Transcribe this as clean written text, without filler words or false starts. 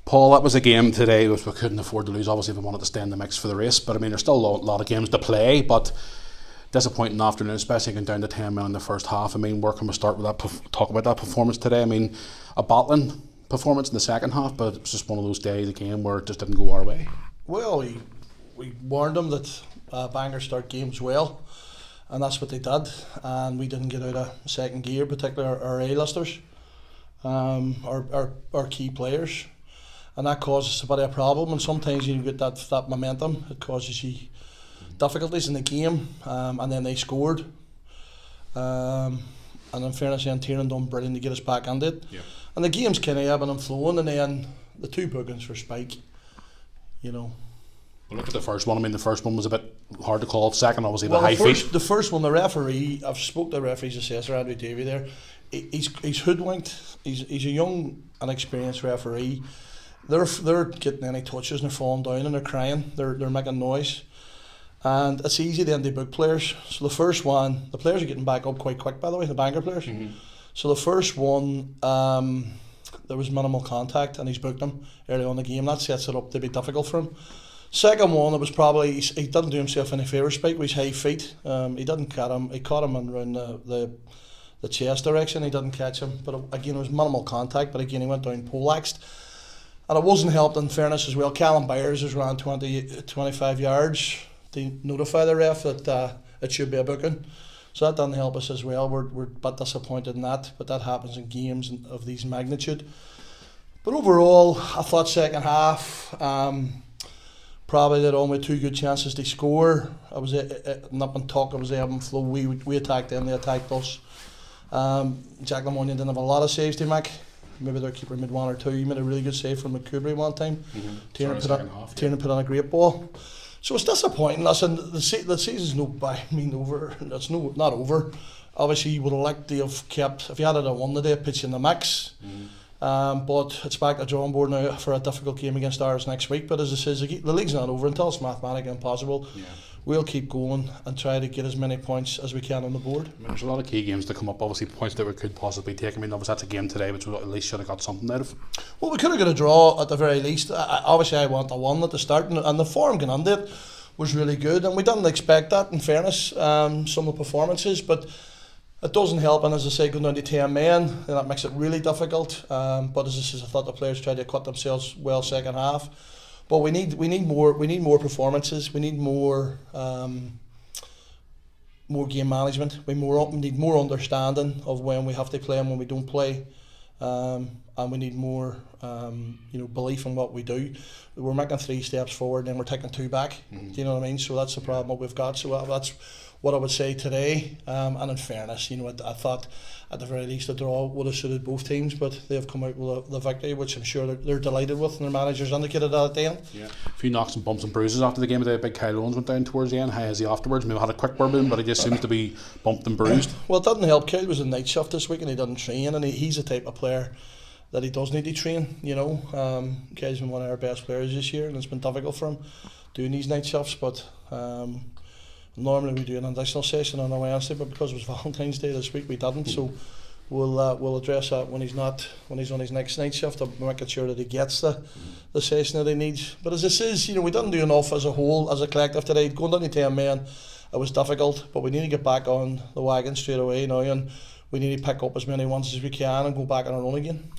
Paul, that was a game today which we couldn't afford to lose. Obviously, if we wanted to stay in the mix for the race, but I mean, there's still a lot of games to play. But disappointing afternoon, especially going down to 10 men in the first half. I mean, where can we start with that? Talk about that performance today. I mean, a battling performance in the second half, but it was just one of those days, a game where it just didn't go our way. Well, we warned them that Bangor start games well, and that's what they did. And we didn't get out of second gear, particularly our A-listers, our key players. And that causes a bit of a problem, and sometimes you get that momentum, it causes you difficulties in the game, and then they scored. And in fairness, then Tiernan done brilliant to get us back into it. Yeah. And the game's kind of ebbing and flowing, and then the two bookings for Spike, you know. Well, look at the first one. I mean, the first one was a bit hard to call. Second, obviously, the high feet. The first one, the referee, I've spoke to the referee's assessor, Andrew Davey there, he's hoodwinked. He's a young and experienced referee. They're getting any touches and they're falling down and they're crying. They're making noise, and it's easy then to book players. So the first one, the players are getting back up quite quick. By the way, the Bangor players. Mm-hmm. So the first one, there was minimal contact, and he's booked him early on in the game. That sets it up to be difficult for him. Second one, it was probably he didn't do himself any favour. Spike with his high feet. He didn't cut him. He caught him around the chest direction. He didn't catch him. But again, it was minimal contact. But again, he went down poleaxed. And it wasn't helped, in fairness, as well. Callum Byers was around 25 yards to notify the ref that it should be a booking. So that didn't help us as well. We're a bit disappointed in that, but that happens in games of these magnitude. But overall, I thought second half, probably did only two good chances to score. I was up and talk, I was able to flow. We attacked them, they attacked us. Jack Lamonian didn't have a lot of saves to make. Maybe their keeper made one or two. He made a really good save from McCubry one time. Mm-hmm. Tiernan put on a great ball. So it's disappointing. Listen, the season's over. It's not over. Obviously, you would have liked to have kept, if you had it at one today, pitch in the mix. Mm-hmm. But it's back to drawing board now for a difficult game against ours next week. But as I says, the league's not over until it's mathematically impossible. Yeah. We'll keep going and try to get as many points as we can on the board. I mean, there's a lot of key games to come up, obviously points that we could possibly take. I mean, obviously that's a game today which we at least should have got something out of. Well, we could have got a draw at the very least. Obviously I want a one at the start, and the form going into it was really good, and we didn't expect that, in fairness, some of the performances, but it doesn't help. And as I say, going down to 10 men, and that makes it really difficult. But as I say, I thought the players tried to cut themselves well second half. But we need more performances. We need more game management. We need more understanding of when we have to play and when we don't play, and we need more belief in what we do. We're making 3 steps forward and then we're taking 2 back. Mm-hmm. Do you know what I mean? So that's the problem that we've got. So that's what I would say today. And in fairness, I thought at the very least the draw would have suited both teams, but they've come out with the victory, which I'm sure they're delighted with, and their managers indicated that at the end. Yeah, a few knocks and bumps and bruises after the game today. Big Kyle Owens went down towards the end. How is he afterwards? Maybe had a quick word with him, but he just seems to be bumped and bruised. Well, it didn't help. Kyle was in night shift this week and he didn't train, and he's the type of player that he does need to train. Kyle's been one of our best players this year, and it's been difficult for him doing these night shifts, but normally we do an additional session on a Wednesday, but because it was Valentine's Day this week we didn't. So we'll address that when he's on his next night shift, making sure that he gets the session that he needs. But as it says, we didn't do enough as a whole, as a collective today. Going down to 10 men, it was difficult, but we need to get back on the wagon straight away now, and we need to pick up as many ones as we can and go back on our own again.